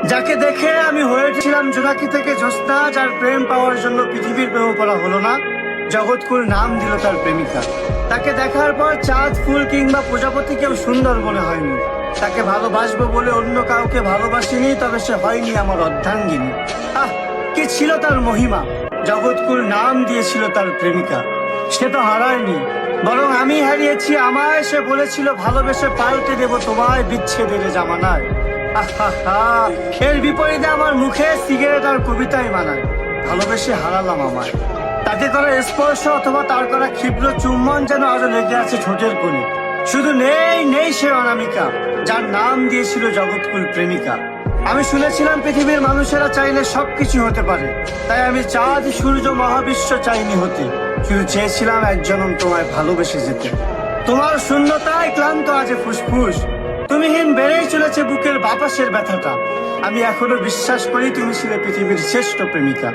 যাকে দেখে আমি হয়ে উঠেছিলাম জোনাকি থেকে জ্যোৎস্না, যার প্রেম পাওয়ার জন্য পৃথিবীর প্রেম করা হলো না, জগৎকুল নাম দিল তার প্রেমিকা। তাকে দেখার পর চাঁদ, ফুল কিংবা প্রজাপতি কেউ সুন্দর মনে হয়নি। তাকে ভালোবাসবো বলে অন্য কাউকে ভালোবাসিনি, তবে সে হয়নি আমার অর্ধাঙ্গিনী। আহ, কি ছিল তার মহিমা! জগৎকুল নাম দিয়েছিল তার প্রেমিকা। সে তো হারায়নি, বরং আমি হারিয়েছি আমায়। সে বলেছিল ভালোবেসে পাল্টে দেব তোমায় বিচ্ছেদের জামানায়। আহা, এর বিপরীতে আমার মুখে সিগারেট আর কবিতাই মানায়। ভালোবেসে হারালাম আমায়। তাকে করা স্পর্শ অথবা তার করা ক্ষিপ্র চুম্বন যেন আজও লেগে আছে ঠোঁটের কোণে। শুধু নেই সে অনামিকা, যার নাম দিয়েছিল জগৎকুল প্রেমিকা। আমি শুনেছিলাম পৃথিবীর মানুষেরা চাইলে সবকিছু হতে পারে, তাই আমি চাঁদ, সূর্য, মহাবিশ্ব চাইনি হতে। শুধু চেয়েছিলাম এক জনম তোমায় ভালোবেসে যেতে। তোমার শূন্যতায় ক্লান্ত আছে ফুসফুস, তুমিহীন বেড়েই চলেছে বুকের বাতাসের ব্যথাটা। আমি এখনো বিশ্বাস করি তুমি ছিলে পৃথিবীর শ্রেষ্ঠ প্রেমিকা।